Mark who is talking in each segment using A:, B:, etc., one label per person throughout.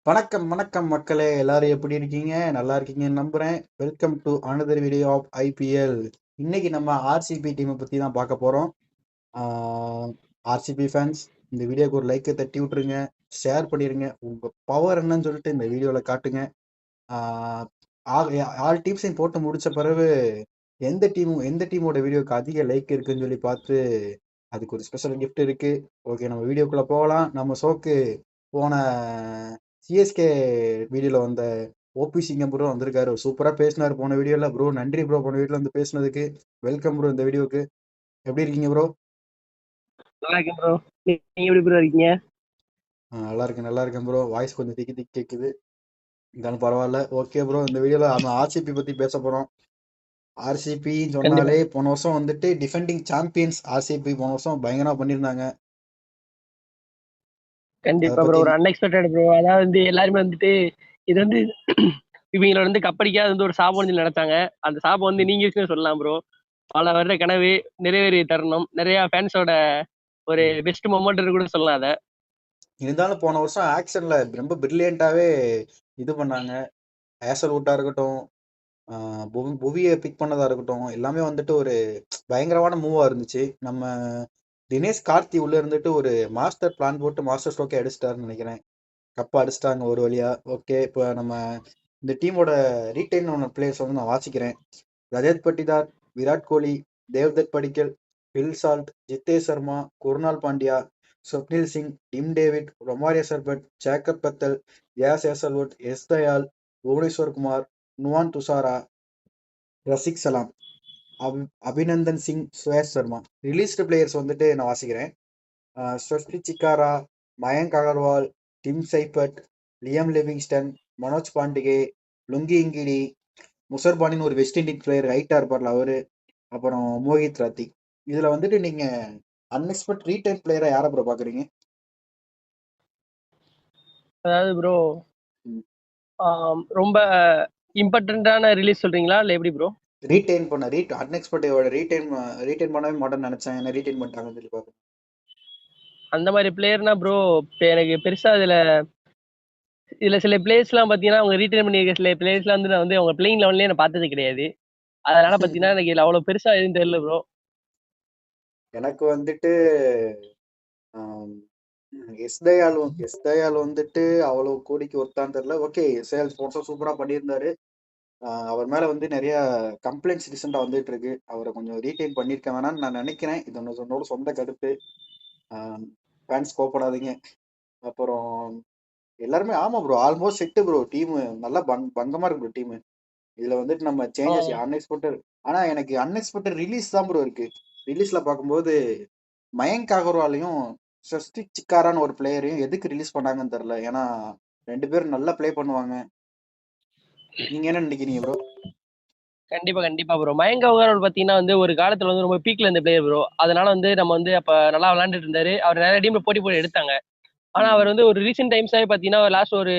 A: வணக்கம் வணக்கம் மக்களே, எல்லாரும் எப்படி இருக்கீங்க? நல்லா இருக்கீங்கன்னு நம்புறேன். Welcome to another video of IPL. இன்னைக்கு நம்ம ஆர்சிபி டீமை பத்தி தான் பார்க்க போறோம். ஆர்சிபி ஃபேன்ஸ், இந்த வீடியோக்கு ஒரு லைக்கை தட்டி விட்டுருங்க, ஷேர் பண்ணிருங்க, உங்க பவர் என்னன்னு சொல்லிட்டு இந்த வீடியோல காட்டுங்க. ஆஹ் ஆல் டீம்ஸையும் போட்டு முடிச்ச பிறகு எந்த டீமோட வீடியோக்கு அதிக லைக் இருக்குன்னு சொல்லி பார்த்து அதுக்கு ஒரு ஸ்பெஷல் gift இருக்கு. ஓகே, நம்ம வீடியோக்குள்ள போகலாம். நம்ம ஷோக்கு போன சிஎஸ்கே வீடியோல வந்த ஓபி சிங்கம் ப்ரோ வந்திருக்காரு. சூப்பரா பேசினாரு போன வீடியோல. ப்ரோ நன்றி ப்ரோ, போன வீடியோல வந்து பேசினதுக்கு. வெல்கம் ப்ரோ இந்த வீடியோக்கு. எப்படி இருக்கீங்க ப்ரோ?
B: நல்லா இருக்கேன் ப்ரோ. நீங்க எப்படி ப்ரோ இருக்கீங்க?
A: நல்லா இருக்கேன் ப்ரோ. வாய்ஸ் கொஞ்சம் திக்கி திக்கி கேட்குது, இருந்தாலும் பரவாயில்ல. ஓகே ப்ரோ, இந்த வீடியோல நம்ம ஆர்சிபி பத்தி பேச போறோம். ஆர்சிபின்னு
B: கண்டிப்பா
A: சொன்னாலே போன வருஷம் வந்துட்டு டிஃபெண்டிங் சாம்பியன்ஸ் ஆர்சிபி போன வருஷம் பயங்கரமா பண்ணியிருந்தாங்க. அதை
B: கண்டிப்பா ப்ரோ.
A: பத்தி
B: ஒரு அன்எக்ஸ்பெக்டட் ப்ரோ. அதாவது வந்து எல்லாருமே வந்துட்டு இது வந்து இவங்கள வந்து கப்படிக்காத வந்து ஒரு சாபம் வந்து நினைச்சாங்க. அந்த சாபம் வந்து நீங்க சொல்லலாம் ப்ரோ. பல வருட கனவு நிறைவேறிய தருணம். நிறைய ஃபேன்ஸோட ஒரு
A: ம்,
B: பெஸ்ட் மொமெண்ட் கூட சொல்லலாம் அதை.
A: இருந்தாலும் போன வருஷம் ஆக்ஷன்ல ரொம்ப பிரில்லியண்டாவே இது பண்ணாங்க. ஹேசல்வுட்டா இருக்கட்டும், புவியை பிக் பண்ணதா இருக்கட்டும், எல்லாமே வந்துட்டு ஒரு பயங்கரமான மூவா இருந்துச்சு. நம்ம தினேஷ் கார்த்தி உள்ள இருந்துட்டு ஒரு மாஸ்டர் பிளான் போட்டு மாஸ்டர் ஸ்ட்ரோக்கே அடிச்சிட்டாருன்னு நினைக்கிறேன். கப்பா அடிச்சிட்டாங்க ஒரு வழியா. ஓகே, இப்போ நம்ம இந்த டீமோட ரீட்டைன் ஒன்று பிளேயர்ஸ் வந்து நான் வாசிக்கிறேன். Rajat Patidar, Virat Kohli, Devdutt Padikkal, Phil Salt, Jitesh Sharma, Krunal Pandya, Swapnil Singh, Tim David, Romario Shepherd, Jacob Bethell, Josh Hazlewood, Yash Dayal, Bhuvneshwar Kumar, Nuwan Thushara, Rasikh Salam, Abhinandan Singh, Suyash Sharma. Released players வந்துட்டு நான் வாசிக்கிறேன். Swastik Chikara, Mayank Agarwal, Tim Seifert, Liam Livingstone, Manoj Bhandage, Lungi Ngidi, முசர்பானின்னு ஒரு வெஸ்ட் இண்டீஸ் பிளேயர் ஹைட்டா இருப்பார்ல அவரு, அப்புறம் மோஹித் ராத்தி. இதுல வந்துட்டு நீங்க அன்எக்ஸ்பெக்ட் ரீடைன் பிளேயரா யாரை ப்ரோ பாக்குறீங்க?
B: அதாவது ப்ரோ ரொம்ப இம்பார்ட்டன்டான ரிலீஸ் சொல்றீங்களா இல்லை எப்படி ப்ரோ?
A: ரீடைன் பண்ண அன்எக்ஸ்பெக்டோட ரீடைன் பண்ணவே மாட்டேன்னு நினைச்சேன், என்ன ரீடைன் பண்ணிட்டாங்கன்னு சொல்லி பாக்குறேன்.
B: அந்த மாதிரி பிளேயர்னா ப்ரோ எனக்கு பெருசா இதுல சில பிளேயர்ஸ்லாம் பாத்தீங்கன்னா அவங்க ரீட்டைன் பண்ணியிருக்க சில பிளேயர்ஸ்லாம் வந்து நான் வந்து அவங்க பிளேயிங் லெவன்லயே நான் பார்த்தது கிடையாது. அதனால பாத்தீங்கன்னா எனக்கு இதுல அவ்வளவு பெருசா எதுவும் தெரியல ப்ரோ.
A: எனக்கு வந்துட்டு எஸ் தயால் வந்துட்டு அவ்வளவு கோடிக்கு ஒருத்தான்னு தெரியல. ஓகே, சேல்ஸ் போனஸும் சூப்பரா பண்ணியிருந்தாரு. அவர் மேல வந்து நிறைய கம்ப்ளைண்ட்ஸ் ரீசெண்டா வந்துட்டு இருக்கு. அவரை கொஞ்சம் ரீடைன் பண்ணிருக்க வேணாம்னு நான் நினைக்கிறேன். இது என்னோட சொந்த கருத்து. ஃபேன்ஸ் கோப்படாதீங்க. அப்புறம் எல்லாருமே ஆமா bro, almost set bro. Team நல்லா பங்கமா இருக்கு ப்ரோ டீம். இதுல வந்துட்டு நம்ம சேஞ்சஸ் அன்எக்ஸ்பெக்டட். ஆனா எனக்கு அன்எக்ஸ்பெக்டட் ரிலீஸ் தான் ப்ரோ இருக்கு. ரிலீஸ்ல பார்க்கும்போது மயங்க் அகர்வாலையும் ஸ்வஸ்திக் சிக்காரான்னு ஒரு பிளேயரையும் எதுக்கு ரிலீஸ் பண்ணாங்கன்னு தெரியல. ஏன்னா ரெண்டு பேரும் நல்லா ப்ளே பண்ணுவாங்க. நீங்க என்ன நினைக்கிறீங்க ப்ரோ?
B: கண்டிப்பா கண்டிப்பா ப்ரோ. மயங்க் அகர்வால் பாத்தீங்கன்னா வந்து ஒரு காலத்துல வந்து ரொம்ப பீக்ல இருந்த பிளேயர் ப்ரோ. அதனால வந்து நம்ம வந்து அப்ப நல்லா விளையாண்டுட்டு இருந்தாரு. அவர் நிறைய டீம்ல போட்டி போட்டு எடுத்தாங்க. ஆனா அவர் வந்து ஒரு ரீசென்ட் டைம்ஸாவே பாத்தீங்கன்னா லாஸ்ட் ஒரு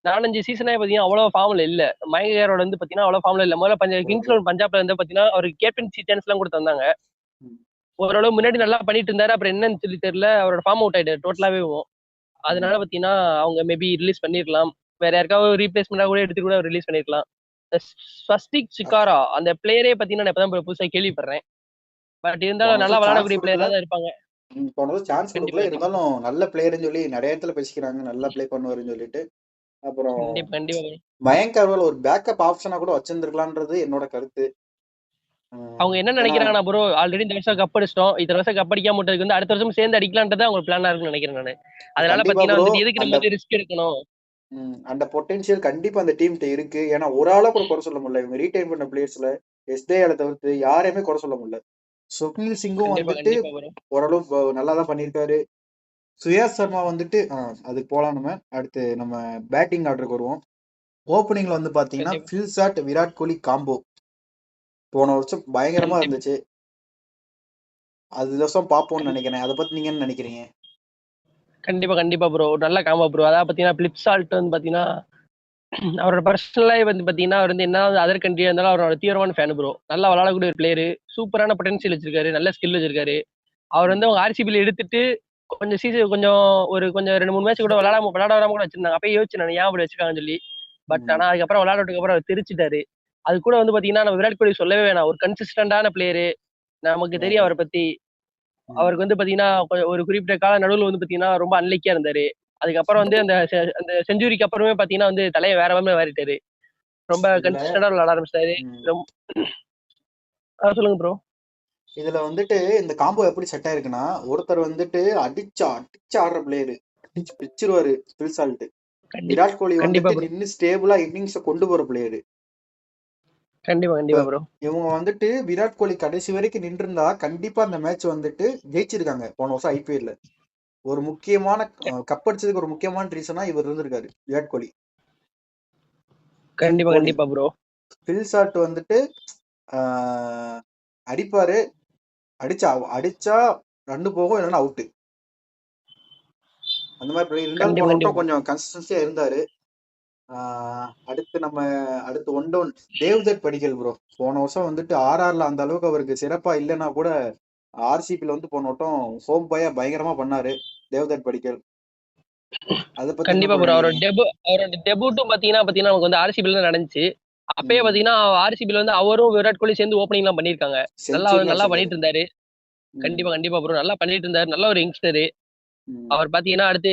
B: 4-5 சீசனாவே பாத்தீங்கன்னா அவ்வளவு ஃபார்ம்ல இல்ல. மயங்க் அகர்வால் வந்து பாத்தீங்கன்னா அவ்வளவு ஃபார்ம்ல இல்ல. முதல்ல கிங்ஸ் லெவன் பஞ்சாப்ல இருந்து பாத்தீங்கன்னா அவருக்கு கேப்டன்சி சான்ஸ் எல்லாம் கூட தந்தாங்க. ஓரளவு முன்னாடி நல்லா பண்ணிட்டு இருந்தாரு. அப்புறம் என்னன்னு சொல்லி தெரியல. அவரோட ஃபார்ம் அவுட் ஆயிட்டாரு டோட்டலாவே. அதனால பாத்தீங்கன்னா அவங்க மேபி ரிலீஸ் பண்ணிருக்கலாம். வேற யாருக்காவது ரீப்ளேஸ்மெண்டா கூட எடுத்து கூட ரிலீஸ் பண்ணிருக்கலாம். ஸ்வஸ்திக் சிக்காரா அந்த பிளேயரே பாத்தீங்கன்னா நான் இப்பதான் புதுசா கேள்விப்படுறேன். பட்
A: போன
B: இருந்தாலும் நல்லா
A: வருஷம் சான்ஸ்
B: விளையாடக்கூடிய
A: கொடுக்கல.
B: பிளேயரா தான் இருப்பாங்க.
A: போன வருஷம் சான்ஸ்
B: கண்டிப்பா
A: கொடுக்கல,
B: கண்டிப்பா
A: இருந்தாலும் நல்ல பிளேயர்னு சொல்லி நிறைய இடத்துல பேசிக்கிறாங்க, நல்லா ப்ளே பண்ணுவாருன்னு சொல்லிட்டு. அப்புறம்
B: கண்டிப்பா கண்டிப்பா bro.
A: மயங்க் அகர்வால் ஒரு பேக்கப் ஆப்ஷனா கூட வச்சிருந்திருக்கலான்றது என்னோட கருத்து.
B: அவங்க என்ன
A: ஏன்னா
B: நினைக்கிறாங்கன்னா ப்ரோ ஆல்ரெடி இந்த வருஷம் கப் அடிச்சிட்டோம். இத்தனை வருஷம் கப் அடிக்காம விட்டதுக்கு வந்து அடுத்த வருஷம் சேர்ந்து அடிக்கலான்றது அவங்க பிளானா இருக்குன்னு நினைக்கிறேன் நானு. அதனால
A: கண்டிப்பா
B: பாத்தீங்கன்னா
A: ப்ரோ,
B: வந்துட்டு எதுக்கு
A: அந்த
B: நம்ம வந்து ரிஸ்க் எடுக்கணும்.
A: அந்த பொட்டன்ஷியல் கண்டிப்பா அந்த டீம்கிட்ட இருக்கு. ஏன்னா ஒரு ஆளா கூட குறை சொல்ல முடியல. இவங்க ரீடைன் பண்ண பிளேயர்ஸ்ல எஸ்தேயால தவிர்த்து யாரையுமே குறை சொல்ல முடியல. சுக்னில் சிங்கும்
B: கண்டிப்பா
A: வந்துட்டு
B: கண்டிப்பா ப்ரோ.
A: ஓரளவு நல்லா தான் பண்ணியிருக்காரு. சுயாஸ் சர்மா வந்துட்டு அதுக்கு போலாம். நம்ம அடுத்து நம்ம பேட்டிங் ஆர்டருக்கு வருவோம். ஓப்பனிங்ல வந்து பாத்தீங்கன்னா
B: கண்டிப்பா
A: fill chat, Virat Kohli combo போன வருஷம் பயங்கரமா
B: கண்டிப்பா
A: இருந்துச்சு. அது வருஷம் பார்ப்போம்னு நினைக்கிறேன். அதை பத்தி நீங்க என்ன நினைக்கிறீங்க?
B: கண்டிப்பா கண்டிப்பா ப்ரோ. நல்ல காம்போ ப்ரோ. அதாவது பாத்தீங்கன்னா பிளிப் சால்ட் வந்து பாத்தீங்கன்னா அவரோட பர்சனலாவே வந்து பாத்தீங்கன்னா அவர் வந்து என்ன அதர் கண்ட்ரியா இருந்தாலும் அவரோட தீவிரமான ஃபேன் ப்ரோ. நல்லா விளையாடக்கூடிய ஒரு பிளேயர். சூப்பரான பொட்டன்ஷியல் வச்சிருக்காரு. நல்ல ஸ்கில் வச்சிருக்காரு. அவர் வந்து
A: ம்,
B: அவங்க ஆர்சிபில எடுத்துட்டு கொஞ்சம் கொஞ்சம் 2-3 மேட்ச் கூட விளையாடாம கூட வச்சிருந்தாங்க. அப்பயே யோசிச்சேன் நான் ஏன் அப்படி வச்சிருக்காங்கன்னு சொல்லி. பட் ஆனா அதுக்கப்புறம் விளையாடுறதுக்கு அப்புறம் அவர் திருச்சிட்டாரு. அது கூட வந்து பாத்தீங்கன்னா நம்ம விராட் கோலி சொல்லவே வேணாம். ஒரு கன்சிஸ்டன்டான பிளேயரு. நமக்கு தெரியும் அவரை பத்தி. அவருக்கு வந்து பாத்தீங்கன்னா ஒரு குறிப்பிட்ட கால நடுவுல வந்து பாத்தீங்கன்னா ரொம்ப அன்லக்கியா இருந்தாரு. அதுக்கப்புறம் வந்து அந்த செஞ்சுரிக்கு அப்புறமே பாத்தீங்கன்னா வந்து தலையை வேற மாதிரி மாறிட்டாரு. ரொம்ப
A: இதுல
B: கன்சிஸ்டன்டா விளையாட ஆரம்பிச்சிட்டாரு. சொல்லுங்க ப்ரோ.
A: இதுல வந்துட்டு இந்த காம்போ எப்படி செட் ஆயிருக்குன்னா, ஒருத்தர் வந்துட்டு அடிச்சு அடிச்சு ஆடுற பிளேயரு, அடிச்சு பிச்சிருவாரு பில்சால்ட். விராட் கோலி
B: கண்டிப்பா
A: வந்துட்டு
B: ப்ரோ.
A: நின்னு ஸ்டேபிளா இன்னிங்ஸ கொண்டு போற பிளேயரு.
B: கண்டிப்பா ப்ரோ.
A: இவங்க வந்துட்டு விராட் கோலி கடைசி வரைக்கும் நின்றுருந்தா கண்டிப்பா அந்த மேட்ச் வந்துட்டு ஜெயிச்சிருக்காங்க போன வருஷம் ஐபிஎல்ல. ஒரு முக்கியமான கப் அடிச்சதுக்கு ஒரு முக்கியமான ரீசனா இவர் இருந்திருக்காரு விராட் கோலி. கிங் கோலி.
B: கண்டிப்பா ப்ரோ.
A: பில்சால்ட் வந்துட்டு அடிப்பாரு, அடிச்சா ரன்னு போகும், இல்லைன்னா அவுட்டு. அந்த மாதிரி இருந்தாலும் போன வட்டம் கொஞ்சம் கன்சிஸ்டன்சியா இருந்தாரு. அடுத்து ஒன் டவுன் தேவ்தத் படிக்கல் ப்ரோ. போன வருஷம் வந்துட்டு ஆர்ஆர்ல அந்த அளவுக்கு அவருக்கு சிறப்பா இல்லைன்னா கூட ஆர்சிபில வந்து போன வட்டம் ஹோம் பாயா பயங்கரமா பண்ணாரு தேவ்தத் படிக்கல். அதை பத்தி
B: கண்டிப்பா
A: என்ன
B: ப்ரோ.
A: நினைக்கிறீங்க?
B: அவரோட டெபுட்டும் பாத்தீங்கன்னா நமக்கு வந்து ஆர்சிபில நடந்துச்சு. அப்பயே பாத்தீங்கன்னா ஆர்சிபில வந்து அவரும் விராட் கோலி சேர்ந்து ஓப்பனிங் எல்லாம் பண்ணிருக்காங்க. நல்லா பண்ணிட்டு இருந்தாரு. கண்டிப்பா ப்ரோ. நல்லா பண்ணிட்டு இருந்தாரு. நல்ல ஒரு யங்ஸ்டரு. அவர் பாத்தீங்கன்னா அடுத்து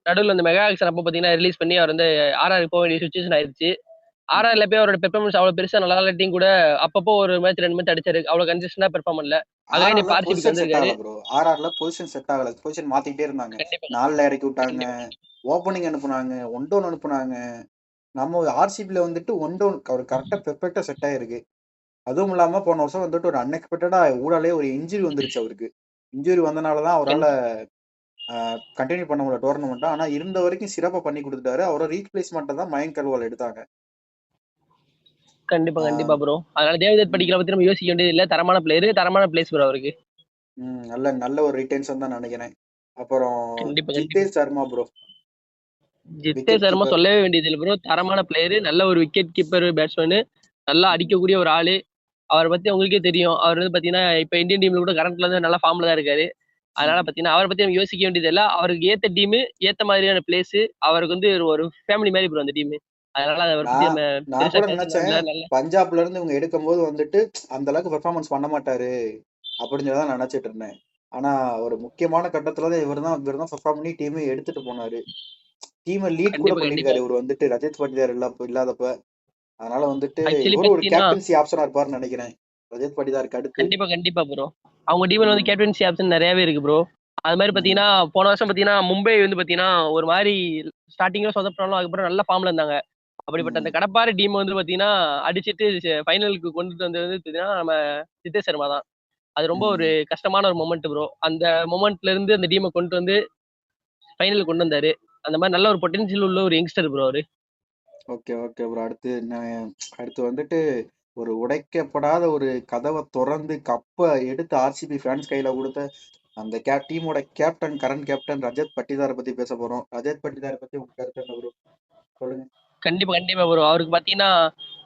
B: நடுவில் அந்த மெகா ஆக்ஷன் அப்போ பாத்தீங்கன்னா ரிலீஸ் பண்ணி அவர் வந்து ஆர்ஆர் போக வேண்டிய சுச்சுவேஷன் ஆயிடுச்சு. ஆர்ஆர்ல போய் அவரோட பெர்ஃபார்மன்ஸ் அவ்வளவு பெருசா நல்லா இல்லாட்டியும் கூட அப்பப்போ ஒரு மேட்ச் 2 மேட்ச் அடிச்சாரு. அவ்வளவு கன்சிஸ்டன்டா பெர்ஃபார்ம் பண்ணல. அகைன் இப்ப ஆர்சிபிக்கு வந்திருக்காரு.
A: ஆர்ஆர்ல பொசிஷன் செட் ஆகல. பொசிஷன் மாத்திக்கிட்டே இருந்தாங்க. 4ல இறக்கி விட்டாங்க, ஓப்பனிங் அனுப்புனாங்க, ஒன் டவுன் அனுப்புனாங்க. நம்ம ஆர்சிபில வந்துட்டு ஒன் டவுன் அவர் கரெக்டா பெர்ஃபெக்டா செட் ஆயிருக்கு. அதுவும் இல்லாம போன வருஷம் வந்துட்டு ஒரு அன்எக்ஸ்பெக்டடா ஊடாலே ஒரு இன்ஜுரி வந்துருச்சு அவருக்கு. இன்ஜுரி வந்தனாலதான் அவரால் கண்டினியூ பண்ண முடியல டோர்னமெண்ட். ஆனா இருந்த வரைக்கும் சிறப்பா பண்ணி கொடுத்துட்டாரு. அவரோட ரீப்ளேஸ்மெண்ட் தான் மயங்க் அகர்வால் எடுத்தாங்க.
B: கண்டிப்பா ப்ரோ. அதனால தேவதத் படிக்கல பத்தி நம்ம யோசிக்க வேண்டியது இல்ல. தரமான பிளேயர், தரமான பிளேஸ் ப்ரோ அவருக்கு.
A: நல்ல ஒரு ரிட்டர்ன்ஸ் தான் நினைக்கிறேன். அப்புறம் ஜித்தேஷ் சர்மா ப்ரோ.
B: ஜித்தேஷ் சர்மா சொல்லவே வேண்டியது இல்லை ப்ரோ. தரமான பிளேயர், நல்ல ஒரு விக்கெட் கீப்பர் பேட்ஸ்மேனு, நல்லா அடிக்கக்கூடிய ஒரு ஆளு. அவரை பத்தி உங்களுக்கே தெரியும். அவர் வந்து பாத்தீங்கன்னா இப்ப இந்தியன் டீம்ல கூட கரண்ட்ல இருந்து நல்ல ஃபார்ம்ல தான் இருக்காரு. அதனால பாத்தீங்கன்னா அவரை பத்தி நம்ம யோசிக்க வேண்டியது இல்ல. அவருக்கு ஏத்த டீம், ஏத்த மாதிரியான பிளேஸ், அவருக்கு வந்து ஒரு ஃபேமிலி மாதிரி ப்ரோ அந்த டீம். அதனால அவரை பத்தி நம்ம
A: நான் கூட நினைச்சேன் பஞ்சாப்ல இருந்து இவங்க எடுக்கும் போது வந்துட்டு அந்த அளவுக்கு பெர்ஃபார்மன்ஸ் பண்ண மாட்டாரு அப்படின்னு தான் நினைச்சிட்டு இருந்தேன். ஆனா ஒரு முக்கியமான கட்டத்துல தான் இவர் தான் பெர்ஃபார்ம் பண்ணி டீமை எடுத்துட்டு போனாரு. டீமை லீட் கூட பண்ணிருக்காரு இவர் வந்துட்டு ரஜத் பாட்டிதார் இல்லாதப்ப. அதனால வந்துட்டு இவரும் ஒரு கேப்டன்சி ஆப்ஷனா இருப்பாருன்னு நினைக்கிறேன் ரஜத் பாட்டிதாருக்கு அடுத்து.
B: கண்டிப்பா ப்ரோ. அவங்க டீம்ல வந்து கேப்டன்சி ஆப்ஷன் நிறையவே இருக்கு ப்ரோ. அது மாதிரி பாத்தீங்கன்னா போன வருஷம் பாத்தீங்கன்னா மும்பை வந்து பாத்தீங்கன்னா ஒரு மாதிரி ஸ்டார்டிங்ல சொதப்பினாலும் அதுக்கப்புறம் நல்ல ஃபார்ம்ல இருந்தாங்க. அப்படிப்பட்ட அந்த கடப்பாறை டீம் வந்து பாத்தீங்கன்னா அடிச்சிட்டு ஃபைனலுக்கு கொண்டுட்டு வந்தது பாத்தீங்கன்னா நம்ம ஜித்தேஷ் சர்மா தான். அது ரொம்ப ஒரு கஷ்டமான ஒரு மொமெண்ட் ப்ரோ. அந்த மொமெண்ட்ல இருந்து அந்த டீமை கொண்டு வந்து ஃபைனலுக்கு கொண்டு வந்தாரு. அந்த மாதிரி நல்ல ஒரு பொட்டன்ஷியல் உள்ள ஒரு யங்ஸ்டர் ப்ரோ அவரு.
A: Okay bro. அடுத்து வந்துட்டு ஒரு உடைக்கப்படாத ஒரு கதவை திறந்து கப்பை எடுத்து ஆர்சிபி ஃபேன்ஸ் கையில கொடுத்த அந்த டீமோட கேப்டன், கரண்ட் கேப்டன் ரஜத் பட்டிதாரை பத்தி பேச போறோம். ரஜத் பட்டிதாரை பத்தி உங்க கருத்து என்ன ப்ரோ? சொல்லுங்க.
B: கண்டிப்பா ப்ரோ. அவருக்கு பாத்தீங்கன்னா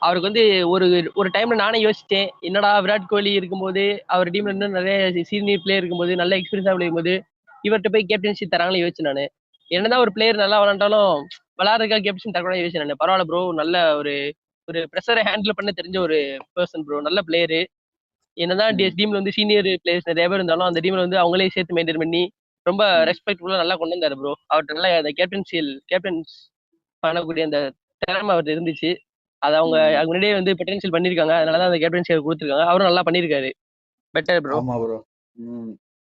B: அவருக்கு வந்து ஒரு ஒரு டைம்ல நானே யோசிச்சேன், என்னடா விராட் கோலி இருக்கும்போது அவர் டீம்ல இன்னும் நிறைய சீனியர் பிளேயர் இருக்கும்போது, நல்ல எக்ஸ்பீரியன்ஸா இருக்கும்போது இவர்கிட்ட போய் கேப்டன்ஷிப் தராங்களே யோசிச்சு நானு. என்னதான் ஒரு பிளேயர் நல்லா விளாண்டாலும் விளாடுறதுக்காக கேப்டன் தரக்கூடாது யோசிச்சு நானு. பரவாயில்ல ப்ரோ, நல்ல ஒரு ஒரு ப்ரெஷரை ஹேண்டில் பண்ண தெரிஞ்ச ஒரு பர்சன் ப்ரோ. நல்ல பிளேயரு. என்னதான் டீம்ல வந்து சீனியர் பிளேயர்ஸ் நிறைய பேர் இருந்தாலும் அந்த டீம்ல வந்து அவங்களே சேர்த்து மெயின்டைன் பண்ணி ரொம்ப ரெஸ்பெக்ட்ஃபுல்லா நல்லா கொண்டு வந்தாரு ப்ரோ. அவர்கிட்ட நல்லா அந்த கேப்டன்ஸ் பண்ணக்கூடிய அந்த திறமை அவர்கிட்ட இருந்துச்சு. அது அவங்க முன்னாடியே வந்து பொட்டன்ஷியல் பண்ணிருக்காங்க. அதனாலதான் அந்த கேப்டன்சி கொடுத்துருக்காங்க. அவரும் நல்லா பண்ணிருக்காரு. Better bro.
A: ஆமா ப்ரோ.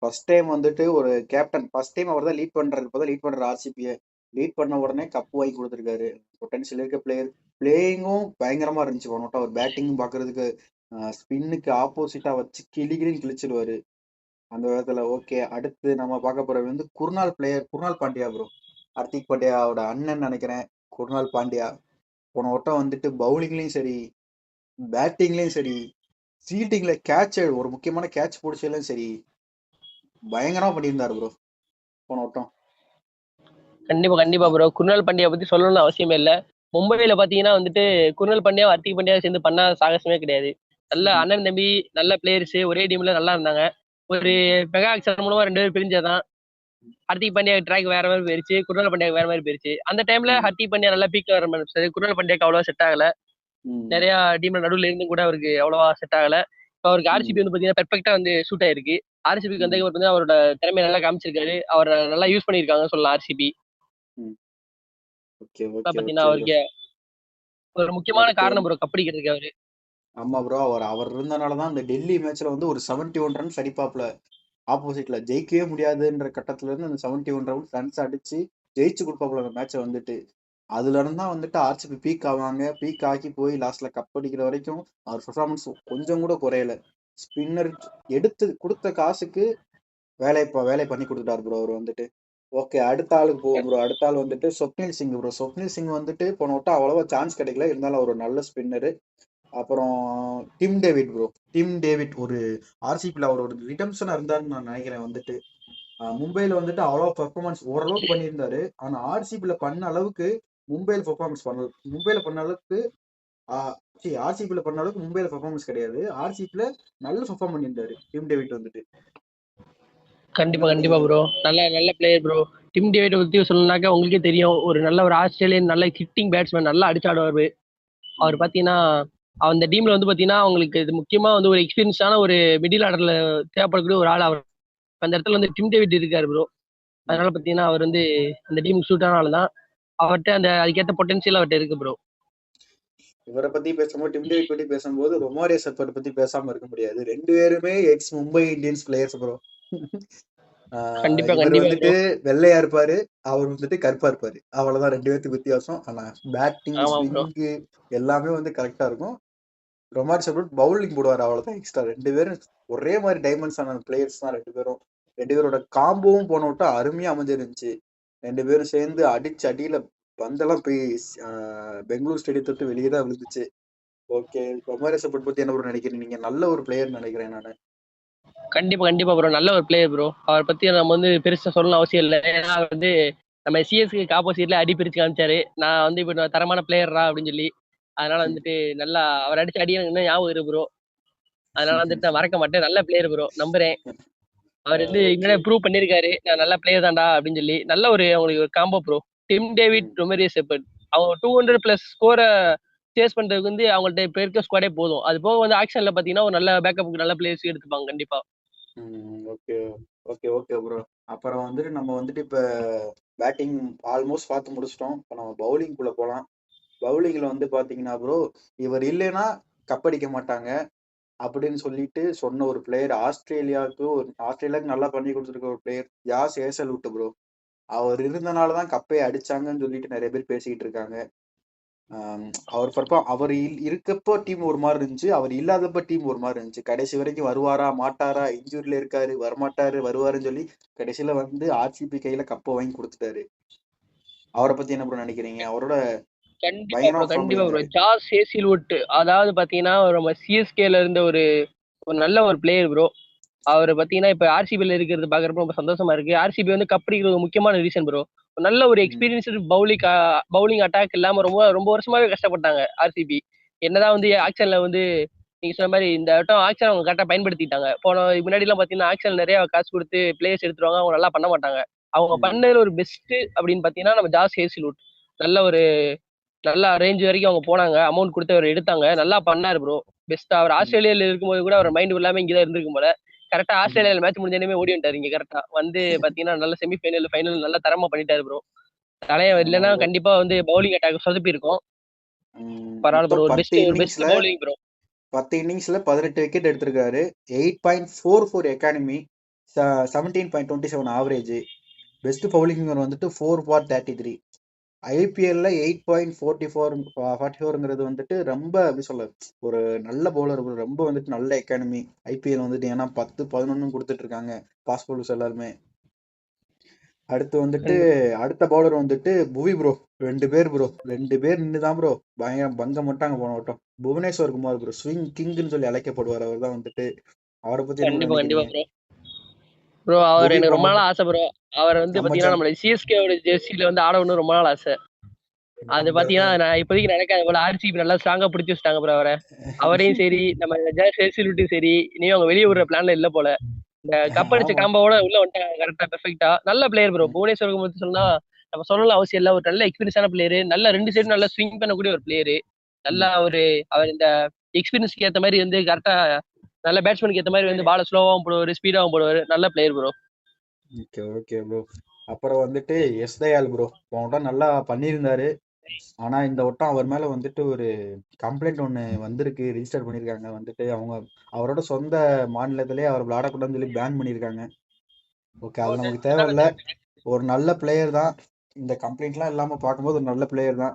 A: ஃபர்ஸ்ட் டைம் வந்துட்டு ஒரு கேப்டன் ஃபர்ஸ்ட் டைம் அவர் தான் லீட் பண்றாரு ஆர்சிபியை. லீட் பண்ண உடனே கப் வாங்கி கொடுத்துருக்காரு. பொட்டன்ஷியல் இருக்க பிளேயிங்கும் பயங்கரமா இருந்துச்சு. ஒன்னோட்ட ஒரு பேட்டிங்கும் பாக்குறதுக்கு ஸ்பின்னுக்கு ஆப்போசிட்டா வச்சு கிழிச்சிருவாரு அந்த விதத்துல. ஓகே, அடுத்து நம்ம பார்க்க போறது வந்து குர்னால் பாண்டியா ப்ரோ. ஹர்திக் பாண்டியாவோட அண்ணன் நினைக்கிறேன் குர்னால் பாண்டியா. போன வட்டம் வந்துட்டு பவுலிங்லயும் சரி, பேட்டிங்லயும் சரி, ஃபீல்டிங்ல ஒரு முக்கியமான கேட்ச் பிடிச்சாலும் சரி பயங்கரமா பண்ணியிருந்தாரு ப்ரோ போன வட்டம்.
B: கண்டிப்பா ப்ரோ. குர்னால் பாண்டியா பத்தி சொல்லணும்னு அவசியமே இல்ல. மும்பைல பாத்தீங்கன்னா வந்துட்டு குர்னால் பாண்டியா ஹர்திக் பாண்டியா சேர்ந்து பண்ண சாகசமே கிடையாது. நல்ல அண்ணன் தம்பி, நல்ல பிளேயர்ஸ் ஒரே டீம்ல நல்லா இருந்தாங்க. ஒரு மெகா ஆக்ஷன் மூலமா 2 பேரும் பிரிஞ்சதான். ஹர்திக் பாண்டியா ட்ராக் வேற மாதிரி போயிருச்சு, குருணால் பாண்டியா வேற மாதிரி போயிருச்சு. அந்த டைம்ல ஹர்திக் பாண்டியா நல்லா பீக்ல வர மாதிரி, குருணால் பாண்டியாக்கு அவ்வளவா செட் ஆகல. நிறைய டீம்ல நடுவுல இருந்தும் கூட அவருக்கு அவ்வளவா செட் ஆகல. இப்போ அவருக்கு ஆர்சிபி வந்து பாத்தீங்கன்னா பெர்ஃபெக்டா வந்து சூட் ஆயிருக்கு. ஆர்சிபிக்கு வந்து பாத்தீங்கன்னா அவரோட திறமையை நல்லா காமிச்சிருக்காரு. அவரை நல்லா யூஸ் பண்ணியிருக்காங்க சொல்லலாம் ஆர்சிபி. பாத்தீங்கன்னா அவருக்கு ஒரு முக்கியமான காரணம் ப்ரோ கப்படிக்கிறதுக்கு அவரு.
A: ஆமா ப்ரோ, அவர் இருந்தனாலதான் இந்த டெல்லி மேட்ச்ல வந்து ஒரு 71 ரன்ஸ் அடிப்பாப்ல. ஆப்போசிட்ல ஜெயிக்கவே முடியாதுன்ற கட்டத்துல இருந்து அந்த 71 ரன்ஸ் அடிச்சு ஜெயிச்சு கொடுப்பாப்புல அந்த மேட்சை வந்துட்டு. அதுல இருந்தா வந்துட்டு ஆர்சிபி பீக் ஆவாங்க. பீக் ஆக்கி போய் லாஸ்ட்ல கப் அடிக்கிற வரைக்கும் அவர் பெர்ஃபார்மன்ஸ் கொஞ்சம் கூட குறையல. ஸ்பின்னர் எடுத்து கொடுத்த காசுக்கு வேலை பண்ணி கொடுத்துட்டாரு ப்ரோ அவர் வந்துட்டு. ஓகே, அடுத்த ஆளுக்கு போவோம் ப்ரோ. அடுத்த ஆள் வந்துட்டு சொப்னில் சிங் ப்ரோ. சொப்னில் சிங் வந்துட்டு போன விட்டா அவ்வளவா சான்ஸ் கிடைக்கல, இருந்தாலும் அவர் ஒரு நல்ல ஸ்பின்னரு. அப்புறம் Tim David bro. Tim David ஒரு ஆர்சிபியில் அவர் ஒரு ரிடம்ஷனா இருந்தாருன்னு நான் நினைக்கிறேன் வந்துட்டு. மும்பைல வந்துட்டு அவ்வளோ பெர்ஃபார்மன்ஸ் ஓரளவுக்கு பண்ணியிருந்தாரு. ஆனா ஆர்சிபியில பண்ண அளவுக்கு மும்பைல பெர்ஃபார்மன்ஸ் பண்ணல. மும்பைல பண்ண அளவுக்கு ஆர்சிபியில பண்ண அளவுக்கு மும்பைல பெர்ஃபார்மன்ஸ் கிடையாது. ஆர்சிபியில நல்ல பெர்ஃபார்ம் பண்ணியிருந்தாரு டிம் டேவிட் வந்துட்டு.
B: கண்டிப்பா ப்ரோ, நல்ல பிளேயர் ப்ரோ. டிம் டேவிட் பத்தி சொல்லணும்னாக்கா உங்களுக்கே தெரியும், ஒரு நல்ல ஒரு ஆஸ்திரேலியன் நல்ல ஹிட்டிங் பேட்ஸ்மேன், நல்லா அடிச்சாடுவாரு. அவர் பாத்தீங்கன்னா அந்த டீம்ல வந்து பாத்தீங்கன்னா அவங்களுக்கு இது முக்கியமா வந்து ஒரு எக்ஸ்பீரியன்ஸான ஒரு மிடில் ஆர்டர்ல தேவைப்படக்கூடிய ஒரு ஆள் அவர். அந்த இடத்துல வந்து டிம் டேவிட் இருக்காரு ப்ரோ. அதனால பாத்தீங்கன்னா அவர் வந்து அந்த டீமுக்கு சூட் ஆன ஆள் தான். அவர்கிட்ட அந்த அதுக்கேற்ற பொட்டன்சியல் அவர்கிட்ட இருக்கு ப்ரோ.
A: இவரை பத்தி பேசும்போது, டிம் டேவிட் பத்தி பேசும்போது ரொமாரியோ செப்பர்ட் பத்தி பேசாம இருக்க முடியாது. ரெண்டு பேருமே X Mumbai Indians players bro. இவர் வந்துட்டு வெள்ளையா இருப்பாரு, அவர் வந்துட்டு கருப்பா இருப்பாரு. அவ்வளவுதான் ரெண்டு பேர்த்துக்கு வித்தியாசம். ஆனா பேட்டிங் ஸ்விங்கு எல்லாமே வந்து கரெக்டா இருக்கும். ரொமாரியோ செப்பர்ட் பவுலிங் போடுவார், அவ்வளவுதான் எக்ஸ்ட்ரா. ரெண்டு பேரும் ஒரே மாதிரி டைமென்ஷன் ஆன பிளேயர்ஸ் தான் ரெண்டு பேரும். ரெண்டு பேரோட காம்போவும் போன விட்டா அருமையா அமைஞ்சிருந்துச்சு. ரெண்டு பேரும் சேர்ந்து அடிச்சு அடியில பந்தெல்லாம் போய் பெங்களூர் ஸ்டேடியத்தை விட்டு வெளியே தான் விழுந்துச்சு. ஓகே, ரொமாரியோ செப்பர்ட் பத்தி என்ன ப்ரோ நினைக்கிறீங்க நீங்க? நல்ல ஒரு பிளேயர் நினைக்கிறேன் நானு.
B: கண்டிப்பா ப்ரோ, நல்ல ஒரு பிளேயர் ப்ரோ. அவரை பத்தி நம்ம வந்து பெருசா சொல்லணும் அவசியம் இல்லை. ஏன்னா வந்து நம்ம சிஎஸ்கேக்கு ஆப்போசிட்ல அடி பிரிச்சு காமிச்சாரு. நான் வந்து இப்ப தரமான பிளேயர்ரா அப்படின்னு சொல்லி. அதனால வந்துட்டு நல்லா அவர் அடிச்ச அடி எனக்கு இன்னும் ஞாபகம் இருக்கு ப்ரோ. அதனால வந்துட்டு நான் மறக்க மாட்டேன். நல்ல பிளேயர் ப்ரோ, நம்புறேன். அவர் வந்து முன்னாடி ப்ரூவ் பண்ணிருக்காரு, நான் நல்ல பிளேயர் தான்டா அப்படின்னு சொல்லி. நல்ல ஒரு அவங்களுக்கு ஒரு combo bro. Tim David, Romario Sheppard. அவங்க 200+ ஸ்கோரை சேஸ் பண்றதுக்கு வந்து அவங்கள்ட்ட இப்ப இருக்க ஸ்குவாடே போதும். அது போக வந்து ஆக்ஷன்ல பாத்தீங்கன்னா ஒரு நல்ல பேக்கப்புக்கு நல்ல பிளேயர்ஸ் எடுத்துப்பாங்க கண்டிப்பா.
A: Okay okay okay bro. அப்புறம் வந்துட்டு நம்ம வந்துட்டு இப்ப பேட்டிங் ஆல்மோஸ்ட் பார்த்து முடிச்சிட்டோம். இப்போ நம்ம பவுலிங்குள்ள போகலாம். பவுலிங்ல வந்து பாத்தீங்கன்னா ப்ரோ, இவர் இல்லைன்னா கப்படிக்க மாட்டாங்க அப்படின்னு சொல்லிட்டு சொன்ன ஒரு பிளேயர், ஆஸ்திரேலியாவுக்கு நல்லா பண்ணி கொடுத்துருக்க ஒரு பிளேயர் ஜாஸ் ஹேசல்வுட் ப்ரோ. அவர் இருந்தனாலதான் கப்பை அடிச்சாங்கன்னு சொல்லிட்டு நிறைய பேர் பேசிக்கிட்டு இருக்காங்க. அவர் இருக்கப்போ டீம் ஒரு மாதிரி இருந்துச்சு, அவர் இல்லாதப்ப டீம் ஒரு மாதிரி இருந்துச்சு. கடைசி வரைக்கும் வருவாரா மாட்டாரா, இன்ஜூரியில இருக்காரு, வரமாட்டாரு, வருவாருன்னு சொல்லி கடைசியில வந்து ஆர்சிபி கையில கப்பை வாங்கி கொடுத்துட்டாரு. அவரை பத்தி என்ன ப்ரோ நினைக்கிறீங்க? அவரோட
B: கண்டிப்பா ப்ரோ, ஜாஸ் ஹேசில்வுட் அதாவது பாத்தீங்கன்னா நம்ம சிஎஸ்கேல இருந்த ஒரு நல்ல ஒரு பிளேயர் ப்ரோ. அவர் பாத்தீங்கன்னா இப்ப ஆர்சிபில இருக்கிறது பாக்குறப்ப ரொம்ப சந்தோஷமா இருக்கு. ஆர்சிபி வந்து கப்படிக்கிறது முக்கியமான ரீசன் ப்ரோ. நல்ல ஒரு எக்ஸ்பீரியன்ஸ்டு பவுலிங் அட்டாக் இல்லாம ரொம்ப ரொம்ப வருஷமாவே கஷ்டப்பட்டாங்க ஆர்சிபி. என்னதான் வந்து ஆக்ஷன்ல வந்து நீங்க சொன்ன மாதிரி இந்த வட்டம் ஆக்ஷன் அவங்க கரெக்டா பயன்படுத்திட்டாங்க. போன முன்னாடி எல்லாம் பாத்தீங்கன்னா ஆக்ஷன் நிறைய காசு கொடுத்து பிளேயர்ஸ் எடுத்துருவாங்க, அவங்க நல்லா பண்ண மாட்டாங்க. அவங்க பண்ணதுல ஒரு பெஸ்ட் அப்படின்னு பாத்தீங்கன்னா நம்ம ஜாஸ் ஹேசில்வுட். நல்ல ஒரு நல்ல ரேஞ்ச் வரைக்கும் அவங்க போனாங்க, அமௌண்ட் கொடுத்து அவர் எடுத்தாங்க, நல்லா பண்ணாரு ப்ரோ. பெஸ்ட். அவர் ஆஸ்திரேலியால இருக்கும்போது கூட அவர் மைண்ட் இல்லாம இங்கதான் இருந்திருக்கும் போல. கரெக்டா ஆஸ்திரேலியால மேட்ச் முடிஞ்சதுமே ஓடி வந்துட்டாரு இங்க. கரெக்டா வந்து பாத்தீங்கன்னா நல்ல செமிஃபைனல் ஃபைனல் நல்லா தரமா பண்ணிட்டாரு ப்ரோ. தலைய இல்லைன்னா கண்டிப்பா வந்து பவுலிங் அட்டாக் சொதப்பி இருக்கும். பரவாயில்ல ப்ரோ, ஒரு பெஸ்ட் பவுலிங் ப்ரோ.
A: 10 இன்னிங்ஸ்ல 18 விக்கெட் எடுத்திருக்காரு. 8.44 எக்கானமி, 17.27 ஆவரேஜ். பெஸ்ட் பவுலிங் வந்துட்டு 4 for 33. ஐபிஎல்ல 8.44 வந்துட்டு ரொம்ப எப்படி சொல்ல, ஒரு நல்ல பவுலர், ரொம்ப வந்துட்டு நல்ல எக்கானமி ஐபிஎல் வந்துட்டு. ஏன்னா 10-11 கொடுத்துட்டு இருக்காங்க பாஸ் பவுலர்ஸ் எல்லாருமே. அடுத்து வந்துட்டு அடுத்த பவுலர் வந்துட்டு புவி ப்ரோ. ரெண்டு பேர் நின்றுதான் ப்ரோ பங்க மாட்டாங்க போன வட்டம். புவனேஸ்வர் குமார் ப்ரோ, ஸ்விங் கிங்னு சொல்லி அழைக்கப்படுவார். அவர் தான் வந்துட்டு. அவரை பத்தி என்ன நினைக்கிறீங்க
B: ப்ரோ? அவர் எனக்கு ரொம்ப நாள் ஆசை ப்ரோ. அவர் வந்து பாத்தீங்கன்னா நம்ம சிஎஸ்கே ஜெர்சியில வந்து ஆடணும்னு ரொம்ப நாள் ஆசை. அது பாத்தீங்கன்னா நான் இப்போதைக்கு நடக்காது போல. ஆர்சிபி நல்லா ஸ்ட்ராங்கா பிடிச்சி வச்சிட்டாங்க ப்ரோ அவரையும் சரி நம்ம ஜாஸ் ஹேசில்வுட்டும் சரி. இனியும் அவங்க வெளியே விடுற பிளான்ல இல்ல போல. இந்த கப் அடிச்ச
A: ஆமா.
B: காம்போட உள்ள வந்துட்டாங்க கரெக்டா பெர்ஃபெக்ட்டா. நல்ல பிளேயர் ப்ரோ. புவனேஸ்வர் குமார் சொன்னா நம்ம சொல்லலாம் அவசியம் இல்ல. ஒரு நல்ல எக்ஸ்பீரியன்ஸான பிளேயர். நல்ல 2 சைடும் நல்லா ஸ்விங் பண்ணக்கூடிய ஒரு பிளேயர். நல்லா ஒரு அவர் இந்த எக்ஸ்பீரியன்ஸ்க்கு ஏத்த மாரி வந்து கரெக்ட்டா நல்ல பேட்ஸ்மேனுக்கு ஏத்த மாரி வந்து பால ஸ்லோவாவும் போடுவாரு, ஸ்பீடாவும் போடுவாரு. நல்ல player bro.
A: Okay okay bro. அப்புறம் வந்துட்டு எஸ் தயால் ப்ரோ. போன வட்டம் நல்லா பண்ணியிருந்தாரு. ஆனா இந்த வட்டம் அவர் மேல வந்துட்டு ஒரு கம்ப்ளைண்ட் ஒண்ணு வந்திருக்கு. ரிஜிஸ்டர் பண்ணியிருக்காங்க. வந்துட்டு அவங்க அவரோட சொந்த மாநிலத்திலேயே அவர் விளையாடக்கூடாதுன்னு சொல்லி பேன் பண்ணியிருக்காங்க. ஓகே, அது நமக்கு தேவையில்ல. ஒரு நல்ல பிளேயர் தான். இந்த கம்ப்ளைண்ட்லாம் இல்லாம பார்க்கும்போது ஒரு நல்ல பிளேயர் தான்.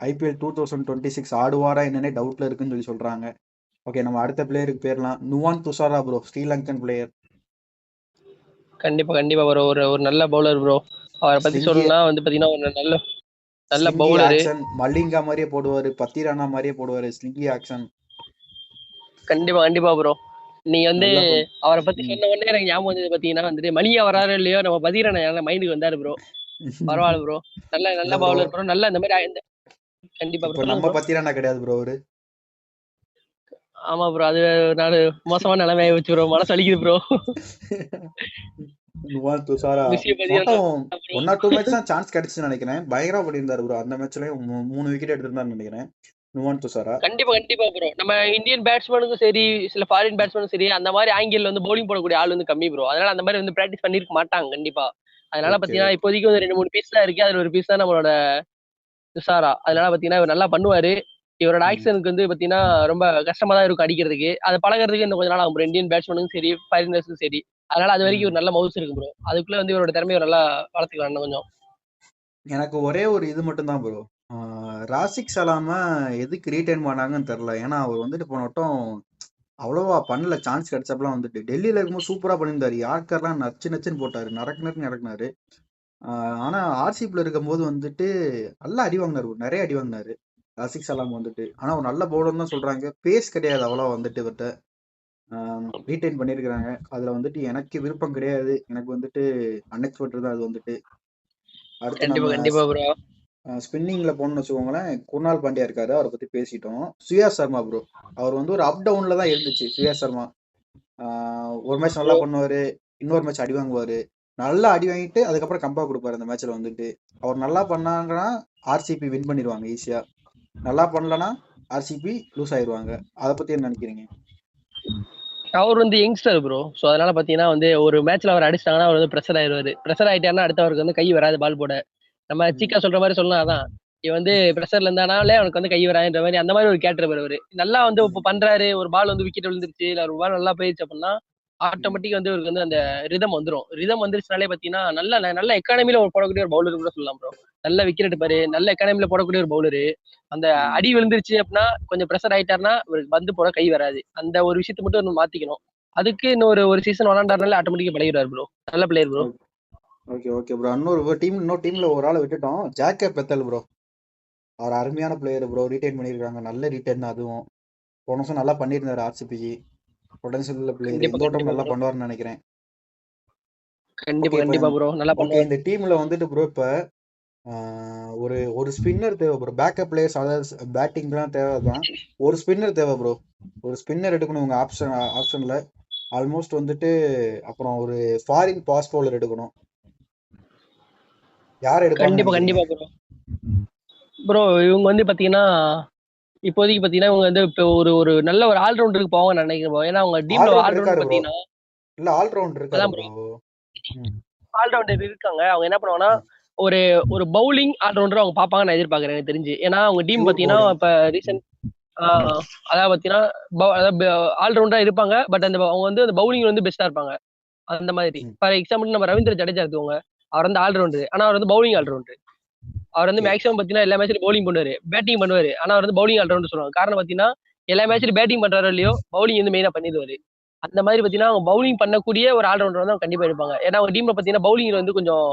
A: ஐபிஎல் 2026 ஆடுவாரா என்னன்னே டவுட்ல இருக்குன்னு சொல்லி சொல்றாங்க. ஓகே, நம்ம அடுத்த பிளேயருக்கு போயிரலாம். Nuwan Thushara bro, Sri Lankan player.
B: கண்டிப்பா, கண்டிப்பா ப்ரோ. ஒரு ஒரு நல்ல பவுலர் ப்ரோ. அவர பத்தி
A: ஸ்லிங்கி
B: சொல்லணும்னா வந்து பாத்தீங்கன்னா, ஒரு நல்ல நல்ல
A: ஸ்லிங்கி
B: பவுலரு.
A: ஆக்ஷன், மல்லிங்கா மாதிரியே போடுவாரு, பத்திரானா மாதிரியே போடுவாரு. ஸ்லிங்கி ஆக்ஷன்
B: கண்டிப்பா, கண்டிப்பா ப்ரோ. நீங்க வந்து
A: நல்லா பண்ணு.
B: அவர பத்தி
A: ம்.
B: சொன்ன உடனே எனக்கு ஞாபகம் வந்தது பாத்தீங்கன்னா வந்துட்டு, மணியா வராரோ இல்லையோ நம்ம பதீரன் என் மைண்டுக்கு வந்தாரு ப்ரோ. பரவால்ல ப்ரோ. நல்ல
A: இல்ல
B: நல்ல
A: ப்ரோ,
B: பவுலர் ப்ரோ. நல்ல இந்த மாரி இந்த கண்டிப்பா ப்ரோ.
A: இப்ப
B: சொல்லுங்க
A: நம்ம
B: ப்ரோ.
A: பத்திரானா கிடையாது ப்ரோ அவரு.
B: ஆமா ப்ரோ. அது நானு மோசமான நிலைமை ஆயிடுச்சு ப்ரோ. மனசு வலிக்குது ப்ரோ.
A: நுவான் துஷாரா
B: மெஸ்ஸிய பத்தி
A: மொத்தம்
B: ப்ரோ.
A: 1 or 2 மேட்ச் தான் சான்ஸ் கிடைச்சுன்னு நினைக்கிறேன். பயங்கரமா பண்ணியிருந்தாரு ப்ரோ. அந்த மேட்ச்லயும் 3 விக்கெட் எடுத்திருந்தாருன்னு நினைக்கிறேன் நுவான் துஷாரா.
B: கண்டிப்பா, கண்டிப்பா ப்ரோ. நம்ம இந்தியன் பேட்ஸ்மேனுக்கும் சரி, சில ஃபாரின் பேட்ஸ்மேனுக்கும் சரி, அந்த மாரி ஆங்கிள்ல வந்து பவுலிங் போடக்கூடிய ஆள் வந்து கம்மி ப்ரோ. அதனால அந்த மாரி வந்து பிராக்டிஸ் பண்ணியிருக்க மாட்டாங்க கண்டிப்பா. அதனால
A: ஓகே.
B: பாத்தீங்கன்னா, இப்போதைக்கு வந்து 2, 3 பீஸ் தான் இருக்கு. அதுல ஒரு பீஸ் தான் நம்மளோட துஷாரா. அதனால பாத்தீங்கன்னா, இவர் நல்லா பண்ணுவாரு. இவரோட
A: ம்.
B: ஆக்ஷனுக்கு வந்து பாத்தீங்கன்னா, ரொம்ப கஷ்டமா தான் இருக்கும் அடிக்கிறதுக்கு. அத பழகுறதுக்கு இன்னும் கொஞ்ச நாள் ஆகும் ப்ரோ. இந்தியன் பேட்ஸ்மேனுக்கும் சரி, ஃபாரினர்ஸ்க்கும் சரி. அதனால அது வரைக்கும்
A: ம்.
B: ஒரு நல்ல மவுஸ் இருக்கு ப்ரோ. அதுக்குள்ள வந்து இவரோட திறமைய நல்லா வளர்த்துக்கலாம் இன்னும் கொஞ்சம்.
A: எனக்கு ஒரே ஒரு இது மட்டும் தான் ப்ரோ. ராசிக் சலாம எதுக்கு ரீடைன் பண்ணாங்கன்னு தெரியல. ஏன்னா அவர் வந்துட்டு போன வட்டம் அவ்வளவா பண்ணல. சான்ஸ் கிடைச்சப்பலாம் வந்துட்டு டெல்லியில இருக்கும்போது சூப்பரா பண்ணியிருந்தாரு. யார்கர்லாம் நச்சு நச்சுன்னு போட்டாரு, நரக்கு நரக்கு நடக்குனாரு. ஆனா ஆர்சிபில இருக்கும்போது வந்துட்டு நல்லா அடி வாங்கினாரு, நிறைய அடி வாங்கினாரு ராசிக் சலாம் வந்துட்டு. ஆனா ஒரு நல்ல பவுலர் தான் சொல்றாங்க. பேஸ் கிடையாது அவ்வளவா வந்துட்டு இவர்கிட்ட. ரீடைன் பண்ணியிருக்கிறாங்க. அதுல வந்துட்டு எனக்கு விருப்பம் கிடையாது. எனக்கு வந்துட்டு அன்எக்ஸ்பெக்டட் தான் அது வந்துட்டு. அடுத்து
B: கண்டிப்பா,
A: நம்ம
B: கண்டிப்பா ப்ரோ.
A: ஸ்பின்னிங்ல போனோம்னு வச்சுக்கோங்களேன். குணால் பாண்டியா இருக்காரு, அவரை பத்தி பேசிட்டோம். சுயா சர்மா ப்ரோ, அவர் வந்து ஒரு அப் டவுன்ல தான் இருந்துச்சு சுயா சர்மா. ஒரு மேட்ச் நல்லா
B: ப்ரோ
A: பண்ணுவாரு, இன்னொரு மேட்ச் அடி வாங்குவாரு. நல்லா அடி வாங்கிட்டு அதுக்கப்புறம் கம்பேக் கொடுப்பாரு அந்த மேட்ச்ல வந்துட்டு. அவர் நல்லா பண்ணாங்கன்னா ஆர்சிபி வின் பண்ணிடுவாங்க ஈஸியா. நல்லா பண்ணலனா ஆர்சிபி லூஸ் ஆயிருவாங்க. அதை பத்தி என்ன நினைக்கிறீங்க?
B: அவர் வந்து யங்ஸ்டர் ப்ரோ. சோ அதனால பாத்தீங்கன்னா வந்து ஒரு மேட்ச்ல அவர் அடிச்சிட்டாங்கன்னா அவர் வந்து பிரஷர் ஆயிருவாரு. பிரஷர் ஆயிட்டாருன்னா அடுத்து அவருக்கு வந்து கை வராது பால் போட. நம்ம
A: ம்.
B: சீக்கா சொல்ற மாரி சொல்லலாம் அதான். இவன் வந்து பிரஷர்ல இருந்தானாலே அவனுக்கு வந்து கை வராதுன்ற மாரி அந்த மாரி ஒரு கேரக்டர் அவரு. நல்லா வந்து இப்ப
A: ம்.
B: பண்றாரு. ஒரு பால் வந்து விக்கெட் விழுந்துருச்சு. இல்ல ஒரு பால் நல்லா போயிருச்சு அப்படின்னா,
A: ம்.
B: ஆட்டோமேட்டிக்கா வந்து இவருக்கு வந்து அந்த ரிதம் வந்துரும். ரிதம் வந்துருச்சுனாலே பாத்தீங்கன்னா, நல்ல நல்ல எக்கானமில ஒரு போடக்கூடிய ஒரு பவுலர் கூட சொல்லலாம் ப்ரோ. நல்ல விக்கெட் எடுப்பாரு. நல்ல எக்கானமில போடக்கூடிய ஒரு பவுலரு. அந்த
A: ம்.
B: அடி விழுந்துருச்சு அப்படின்னா, கொஞ்சம் பிரஷர் ஆயிட்டாருன்னா, இவருக்கு பந்து போட கை வராது. அந்த ஒரு விஷயத்த மட்டும் நம்ம மாத்திக்கணும். அதுக்கு இன்னும் ஒரு ஒரு சீசன் விளையாண்டாருனாலே ஆட்டோமேட்டிக்கா பழகிடுவாரு ப்ரோ. நல்ல player bro.
A: Okay okay bro. இன்னொரு டீம்ல ஒரு ஆளை விட்டுட்டோம். Jacob Bethel bro. அவர் அருமையான பிளேயர் ப்ரோ. ரீடைன் பண்ணியிருக்காங்க. நல்ல ரீடைன் தான் அதுவும். போன வருஷம் நல்லா பண்ணியிருந்தாரு ஆர்சிபிக்கு. பொட்டன்ஷியல் உள்ள பிளேயர்.
B: கண்டிப்பா,
A: இந்த வட்டம்
B: கண்டிப்பா
A: நல்லா
B: ப்ரோ.
A: பண்ணுவாருன்னு நினைக்கிறேன்.
B: கண்டிப்பா,
A: ஓகே இப்ப
B: கண்டிப்பா ப்ரோ. நல்லா
A: ஓகே,
B: பண்ணுவாரு.
A: இந்த டீம்ல வந்துட்டு ப்ரோ இப்ப ஒரு ஒரு ஸ்பின்னர் தேவை ப்ரோ. பேக்கப் பிளேயர்ஸ், அதாவது பேட்டிங்லாம் தேவை தான். ஒரு ஸ்பின்னர் தேவை ப்ரோ. ஒரு ஸ்பின்னர் எடுக்கணும் உங்க ஆப்ஷன்ல. ஆல்மோஸ்ட் வந்துட்டு அப்புறம் ஒரு ஃபாரின் பாஸ் பவுலர் எடுக்கணும். யார் எடுப்பாங்கன்னு
B: கண்டிப்பா,
A: நினைக்கிறீங்க?
B: கண்டிப்பா ப்ரோ. ப்ரோ இவங்க வந்து பாத்தீங்கன்னா, இப்போதைக்கு பாத்தீங்கன்னா, இவங்க வந்து இப்ப ஒரு ஒரு நல்ல ஒரு ஆல்ரவுண்டருக்கு போவாங்கன்னு நினைக்கிறேன் ப்ரோ. ஏன்னா அவங்க டீம்ல
A: ஆல்ரவுண்டர்
B: ஆல்ரவுண்டர்
A: இருக்காரு ப்ரோ.
B: பாத்தீங்கன்னா
A: இல்ல, ஆல்ரவுண்டர் இருக்காரு
B: அதான் ப்ரோ.
A: ப்ரோ. ம்.
B: ஆல்ரவுண்டர் இருக்காங்க. அவங்க என்ன பண்ணுவாங்கன்னா,
A: ம்.
B: ஒரு ஒரு பவுலிங் ஆல்ரவுண்டர் அவங்க பாப்பாங்கன்னு நான் எதிர்பார்க்கிறேன் எனக்கு தெரிஞ்சு. ஏன்னா அவங்க டீம்
A: பியூர்
B: பாத்தீங்கன்னா,
A: பவுலிங்.
B: இப்ப
A: ம்.
B: ரீசென்ட் ஆ அதாவது பாத்தீங்கன்னா, அதாவது ஆல்ரவுண்டரா இருப்பாங்க. பட் அந்த அவங்க வந்து அந்த பவுலிங் வந்து பெஸ்ட்டா இருப்பாங்க. அந்த மாதிரி.
A: ம்.
B: ஃபார் எக்ஸாம்பிள் நம்ம ரவீந்திர ஜடேஜா எடுத்துக்கோங்க. அவர் வந்து ஆல்ரவுண்டர். ஆனா அவர் வந்து பவுலிங் ஆல்ரவுண்டர். அவர் வந்து
A: ஓகே.
B: மேக்ஸிமம் பாத்தீங்கன்னா, எல்லா மேட்ச்லயும் பவுலிங் பண்ணுவாரு. பேட்டிங் பண்ணுவாரு. ஆனா அவர் வந்து பவுலிங் ஆல்ரவுண்டர் சொல்லுவாங்க. காரணம் பாத்தீங்கன்னா, எல்லா
A: ம்.
B: மேட்ச்லயும் பேட்டிங் பண்றாரோ இல்லையோ, பவுலிங் வந்து மெயினா பண்ணிருவாரு. அந்த மாதிரி பாத்தீங்கன்னா, அவங்க பவுலிங் பண்ணக்கூடிய ஒரு ஆல்ரவுண்டர் வந்து அவங்க கண்டிப்பா எடுப்பாங்க. ஏன்னா அவங்க டீம்ல பாத்தீங்கன்னா, பவுலிங்ல வந்து கொஞ்சம்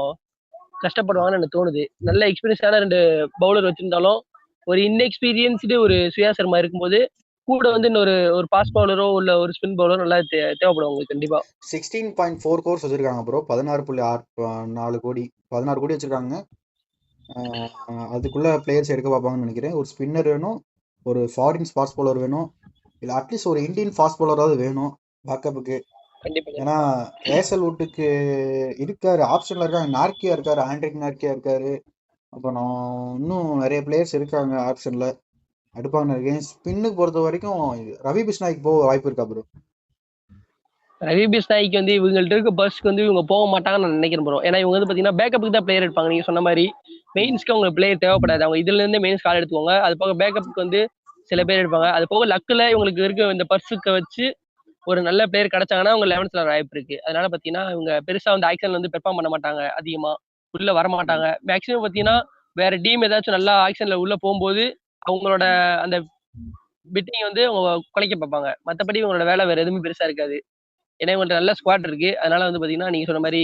A: ம்.
B: கஷ்டப்படுவாங்கன்னு எனக்கு தோணுது. நல்ல எக்ஸ்பீரியன்ஸான 2 பவுலர் வச்சிருந்தாலும், ஒரு இன்எக்ஸ்பீரியன்ஸ்டு ஒரு சுயா சர்மா இருக்கும்போது, கூட
A: ம்.
B: வந்து இன்னொரு ஒரு ஃபாஸ்ட் பவுலரோ, இல்ல ஒரு ஸ்பின் பவுலரோ நல்லா தேவைப்படும் அவங்களுக்கு கண்டிப்பா.
A: 16.4 கோர்ஸ் வச்சிருக்காங்க ப்ரோ. 16.4 கோடி. 16 கோடி வச்சிருக்காங்க. அதுக்குள்ள பிளேயர்ஸ் எடுக்க பார்ப்பாங்கன்னு நினைக்கிறேன். ஒரு ஸ்பின்னர் வேணும், ஒரு ஃபாரின் ஃபாஸ்ட் பவுலர் வேணும், இல்லை அட்லீஸ்ட் ஒரு இந்தியன் ஃபாஸ்ட் பவுலராவது வேணும். பேக்கப்புக்கு.
B: கண்டிப்பா
A: ஏன்னா
B: கண்டிப்பா
A: ஏசல்வுட்டுக்கு இருக்காரு, ஆப்ஷன்ல இருக்காங்க. நார்க்கியா இருக்காரு, ஆண்ட்ரிக் நார்க்கியா இருக்காரு. அப்புறம் இன்னும் நிறைய பிளேயர்ஸ் இருக்காங்க ஆப்ஷன்ல, எடுப்பாங்க நினைக்கிறேன். ஸ்பின்னுக்கு பொறுத்த வரைக்கும் ரவி பிஷ்னாய்க்கு போக வாய்ப்பு இருக்கா ப்ரோ?
B: ரவி பிஸ்னாய்க்கு வந்து இவங்கள்ட்ட இருக்க பர்ஸ்க்கு வந்து இவங்க போக மாட்டாங்கன்னு நான் நினைக்கிறேன் ப்ரோ. ஏன்னா இவங்க வந்து பாத்தீங்கன்னா பேக்கப்புக்கு தான் பிளேயர் எடுப்பாங்க. நீங்க சொன்ன மாதிரி மெயின்ஸ்க்கு அவங்களுக்கு பிளேயர் தேவைப்படாது. அவங்க இதுல இருந்து மெயின்ஸ் கால் எடுத்துக்கோங்க. அது போக பேக்கப்புக்கு வந்து சில பேர் எடுப்பாங்க. அது போக லக்குல இவங்களுக்கு இருக்க இந்த பர்ஸுக்கு வச்சு ஒரு நல்ல பிளேயர் கிடைச்சாங்கன்னா அவங்க 11th வர வாய்ப்பு இருக்கு. அதனால பாத்தீங்கன்னா இவங்க பெருசா வந்து ஆக்ஷன்ல வந்து பெர்ஃபார்ம் பண்ண மாட்டாங்க அதிகமா. உள்ள வர மாட்டாங்க. மேக்ஸிமம் பாத்தீங்கன்னா வேற டீம் ஏதாச்சும் நல்லா ஆக்ஷன்ல உள்ள போகும்போது அவங்களோட அந்த பிட்டிங் வந்து அவங்க குலைக்க பார்ப்பாங்க. மத்தபடி இவங்களோட வேலை வேற எதுவுமே பெருசா இருக்காது. ஏன்னா இவங்கள்ட்ட நல்ல ஸ்குவாட் இருக்கு. அதனால வந்து பாத்தீங்கன்னா நீங்க சொன்ன மாதிரி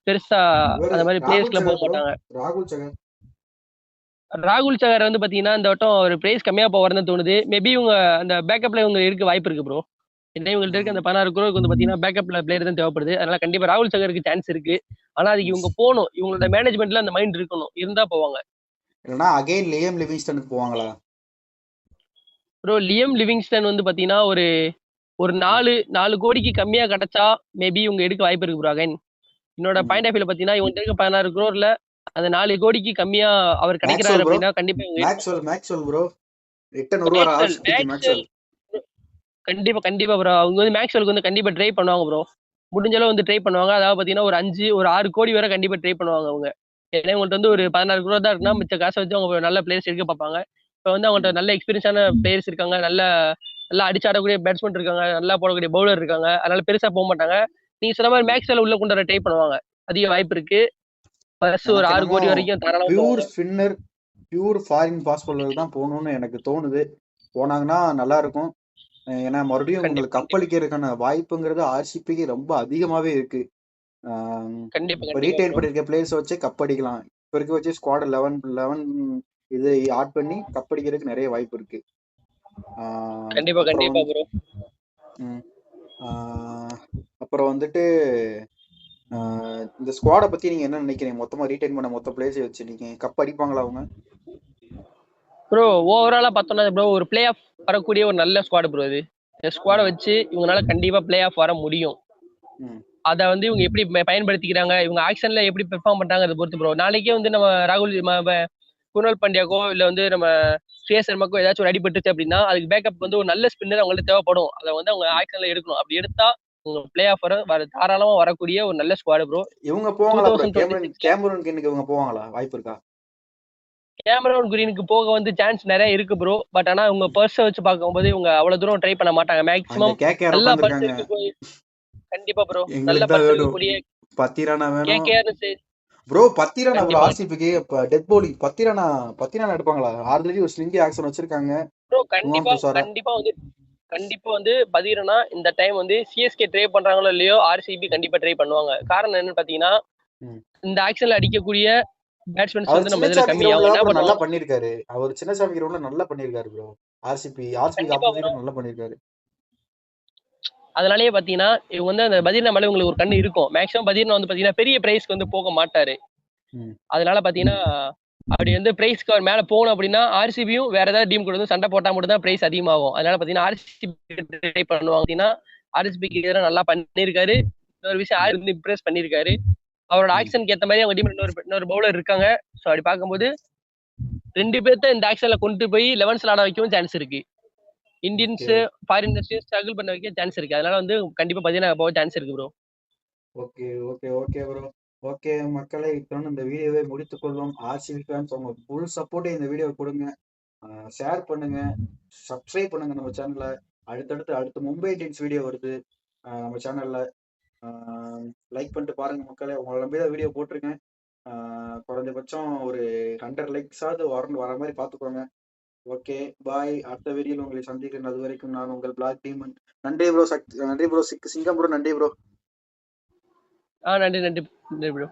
B: பெருசா
A: இவரு
B: அந்த மாதிரி
A: ராகுல்
B: பிளேயர்ஸ்க்குலாம் போக
A: சகர் ப்ரோ,
B: மாட்டாங்க.
A: ராகுல் சகர்.
B: ராகுல் சகர் வந்து பாத்தீங்கன்னா இந்த வட்டம் ஒரு பிரைஸ் கம்மியா போவாருன்னு தோணுது. மேபி இவங்க அந்த பேக்கப்ல இவங்க இருக்க வாய்ப்பு இருக்கு ப்ரோ. என்ன இவங்கள்ட்ட இருக்க அந்த 16 crore வந்து பாத்தீங்கன்னா பேக்கப்ல பிளேயர் தான் தேவைப்படுது. அதனால கண்டிப்பா ராகுல் சகருக்கு சான்ஸ் இருக்கு. ஆனா அதுக்கு இவங்க போகணும். இவங்களோட மேனேஜ்மெண்ட்ல அந்த மைண்ட் இருக்கணும். இருந்தா போவாங்க.
A: இல்லைன்னா அகைன் லியம் லிவிங்ஸ்டனுக்கு போவாங்களா?
B: ப்ரோ லியம் லிவிங்ஸ்டன் வந்து பாத்தீங்கன்னா ஒரு ஒரு 4 கோடிக்கு கம்மியா கிடைச்சா மேபி இவங்க எடுக்க வாய்ப்பு இருக்கு ப்ரோ அகைன். என்னோட பாயிண்ட் ஆஃப் வியூல பாத்தீங்கன்னா இவங்க இருக்க 16 crore அந்த 4 கோடிக்கு கம்மியா அவர் கிடைக்கிறாரு
A: மேக்ஸ்வெல் ப்ரோ,
B: அப்படின்னா கண்டிப்பா இவங்க எடுப்பாங்க.
A: மேக்ஸ்வெல் ப்ரோ, ரிட்டன் வருவார்
B: மேக்ஸ்வெல்
A: ஆர்சிபிக்கு
B: மேக்ஸ்வெல்
A: மேக்ஸ்வெல்.
B: கண்டிப்பா கண்டிப்பா ப்ரோ. அவங்க வந்து மேக்ஸ்வெலுக்கு வந்து கண்டிப்பா ட்ரை பண்ணுவாங்க ப்ரோ. முடிஞ்ச அளவு வந்து ட்ரை பண்ணுவாங்க. அதாவது பாத்தீங்கன்னா ஒரு 6 கோடி வரை கண்டிப்பா ட்ரை பண்ணுவாங்க அவங்க. ஏன்னா இவங்கள்ட்ட வந்து ஒரு 16 crore தான் இருக்குன்னா மிச்ச காசை வச்சு அவங்க நல்ல பிளேயர்ஸ் எடுக்க பார்ப்பாங்க. இப்ப வந்து அவங்கள்ட்ட நல்ல எக்ஸ்பீரியன்ஸான பிளேயர்ஸ் இருக்காங்க. நல்லா அடிச்சு ஆடக்கூடிய பேட்ஸ்மேன் இருக்காங்க. நல்லா போடக்கூடிய பவுலர் இருக்காங்க. அதனால பெருசா போக மாட்டாங்க. நீங்க சொன்ன மாதிரி மேக்ஸ்வெல் உள்ள கொண்டு வர ட்ரை பண்ணுவாங்க. அதிக வாய்ப்பு இருக்கு. பிளஸ் ஒரு
A: எனக்கு
B: 6
A: என்னமோ
B: கோடி வரைக்கும் தாராளமா
A: பியூர்
B: போவாங்க.
A: Spinner, pure foreign pace bowler தான் போகணும்னு எனக்கு தோணுது. போனாங்கன்னா நல்லா இருக்கும். ஏன்னா மறுபடியும்
B: கண்டிப்பா
A: உங்களுக்கு
B: கண்டிப்பா
A: கப்படிக்கிறதுக்கான வாய்ப்புங்கிறது ஆர்சிபிக்கு ரொம்ப அதிகமாவே இருக்கு.
B: கண்டிப்பா
A: இப்போ
B: கண்டிப்பா
A: ரீட்டைன்
B: ப்ரோ.
A: பண்ணிருக்க பிளேயர்ஸ் வச்சு கப்படிக்கலாம். இப்போ இருக்க வச்சு ஸ்குவாட் 11 இது ஆட் பண்ணி கப்படிக்கிறதுக்கு நிறைய வாய்ப்பு இருக்கு.
B: கண்டிப்பா
A: அப்புறம்
B: கண்டிப்பா
A: வந்து
B: ப்ரோ.
A: ம், ஆஹ், அப்புறம் வந்துட்டு இந்த ஸ்குவாடை பத்தி நீங்க என்ன நினைக்கிறீங்க? மொத்தமா ரீட்டைன் பண்ண மொத்த பிளேயர்ஸ் வச்சு நீங்க கப் அடிப்பாங்களா அவங்க?
B: ப்ரோ ஓவராலா பார்த்தோம்னா ப்ரோ ஒரு பிளே ஆஃப் வரக்கூடிய ஒரு நல்ல ஸ்குவாட் ப்ரோ இது. இந்த ஸ்குவாடை
A: ம்,
B: வச்சு இவங்களால கண்டிப்பா பிளே ஆஃப் வர முடியும்.
A: ம்,
B: அதை வந்து இவங்க எப்படி பயன்படுத்திக்கிறாங்க, இவங்க ஆக்ஷன்ல எப்படி பெர்ஃபார்ம் பண்றாங்க பொறுத்து ப்ரோ. நாளைக்கே வந்து நம்ம குணால் பாண்டியாக்கோ இல்ல வந்து நம்ம ஸ்ரேயஸ் சர்மாக்கோ ஏதாச்சும் ஒரு அடிபட்டுச்சு அப்படின்னா அதுக்கு பேக்கப் வந்து ஒரு நல்ல ஸ்பின்னர் அவங்களுக்கு தேவைப்படும். அதை வந்து அவங்க ஆக்ஷன்ல எடுக்கணும். அப்படி எடுத்தா உங்க பிளே ஆஃப் தாராளமா வரக்கூடிய ஒரு நல்ல ஸ்குவாட் ப்ரோ.
A: இவங்க போவாங்களா ப்ரோ?
B: 2026
A: கேமரூன் கின்னுக்கு இவங்க போவாங்களா? வாய்ப்பு இருக்கா?
B: கேமரன் கிரீனுக்கு போக வந்து சான்ஸ் நிறைய இருக்கு ப்ரோ. பட் ஆனா உங்க பர்ஸை வச்சு பார்க்கும்போது இவங்க அவ்வளவு தூரம் ட்ரை பண்ண மாட்டாங்க.
A: அங்க
B: மேக்ஸிமம்
A: கேகேஆர்
B: நல்லா பர்ஸ்
A: உட்காந்துருக்காங்க.
B: இருக்கக்கூடிய கண்டிப்பா ப்ரோ. நல்ல
A: எங்களுக்கு தான்
B: பர்ஸ்
A: வேணும்.
B: இருக்கக்கூடிய
A: பத்திரானா வேணும்
B: கேகேஆர்னு சரி.
A: ப்ரோ. பத்திரானா ப்ரோ
B: கண்டிப்பா
A: ஆர்சிபிக்கு இப்ப டெத் போலி. பத்திரானா எடுப்பாங்களா? ஆல்ரெடி ஒரு ஸ்லிங்கி ஆக்ஷன் வச்சிருக்காங்க.
B: ப்ரோ
A: நுவான்
B: கண்டிப்பா
A: துசாரா.
B: கண்டிப்பா வந்து பதிரனா இந்த டைம் வந்து சிஎஸ்கே ட்ரை பண்றாங்களோ இல்லையோ ஆர்சிபி கண்டிப்பா ட்ரை பண்ணுவாங்க. காரணம் என்னன்னு பாத்தீங்கன்னா
A: ம்.
B: இந்த ஆக்ஷன்ல அடிக்கக்கூடிய பேட்ஸ்மேன்ஸ்
A: அவர்
B: வந்து நம்ம இதுல
A: சின்னசாமி
B: கம்மி.
A: கிரவுண்ட்ல
B: அவங்க
A: தான்
B: என்ன
A: ப்ரோ நல்லா
B: பண்ணுவாங்க?
A: பண்ணிருக்காரு. அவர் சின்னசாமி கிரவுண்ட்ல நல்லா பண்ணிருக்காரு ப்ரோ. ஆர்சிபிக்கு
B: கண்டிப்பா ப்ரோ.
A: ஆப்போசிட்டா நல்லா பண்ணிருக்காரு.
B: அதனாலயே பாத்தீங்கன்னா இவங்க வந்து அந்த பதிர்னா மேல உங்களுக்கு ஒரு கண்ணு இருக்கும். மேக்ஸிமம் பதிர்னா வந்து பாத்தீங்கன்னா பெரிய பிரைஸ்க்கு வந்து போக மாட்டாரு.
A: ம்.
B: அதனால பாத்தீங்கன்னா அப்படி வந்து பிரைஸ்க்கு அவர் மேல போகணும் அப்படின்னா ஆர்சிபியும் வேற ஏதாவது டீம் கூட வந்து சண்டை போட்டா மட்டும் தான் பிரைஸ் அதிகமாகும். அதனால பாத்தீங்கன்னா ஆர்சிபி ட்ரை பண்ணுவாங்க. அப்படின்னா ஆர்சிபிக்கு எதிராக நல்லா பண்ணியிருக்காரு. இன்னொரு விஷயம் ஆர் வந்து இம்ப்ரெஸ் பண்ணியிருக்காரு. அவரோட
A: ம்.
B: ஆக்ஷனுக்கு ஏத்த மாதிரி அவங்க டீம் இன்னொரு பவுலர் இருக்காங்க. ஸோ அப்படி பார்க்கும்போது 2 பேர்த்த இந்த ஆக்ஷன்ல கொண்டு போய் 11th ஆட வைக்கவும் சான்ஸ் இருக்கு.
A: ஓகே
B: இந்தியன்ஸ் ஃபாரினர்ஸ் ஸ்ட்ரகிள் பண்ண வைக்க சான்ஸ் இருக்கு. அதனால வந்து கண்டிப்பா பாத்தீங்கன்னா போக சான்ஸ் இருக்கு bro.
A: Okay okay okay bro. Okay மக்களை, இத்துடன் இந்த வீடியோவை முடித்துக் கொள்வோம். ஆர்சிபி ஃபேன்ஸ் உங்க ஃபுல் சப்போர்ட்டை இந்த வீடியோ கொடுங்க. ஷேர் பண்ணுங்க, சப்ஸ்கிரைப் பண்ணுங்க நம்ம சேனலை. அடுத்து மும்பை இந்தியன்ஸ் வீடியோ வருது நம்ம சேனல்ல. லைக் பண்ணிட்டு பாருங்க மக்களே. உங்களை நம்பி தான் வீடியோ போட்டிருக்கேன். குறைஞ்சபட்சம் ஒரு 100 லைக்ஸாவது வர மாதிரி பார்த்துக்கோங்க. Okay bye. அடுத்த வீடியோவில் உங்களை சந்திக்கிறேன். அது வரைக்கும் நான் உங்கள் பிளாக் டீமன். நன்றி ப்ரோ. நன்றி ப்ரோ. சிங்கம் ப்ரோ. நன்றி ப்ரோ.
B: நன்றி நன்றி நன்றி ப்ரோ.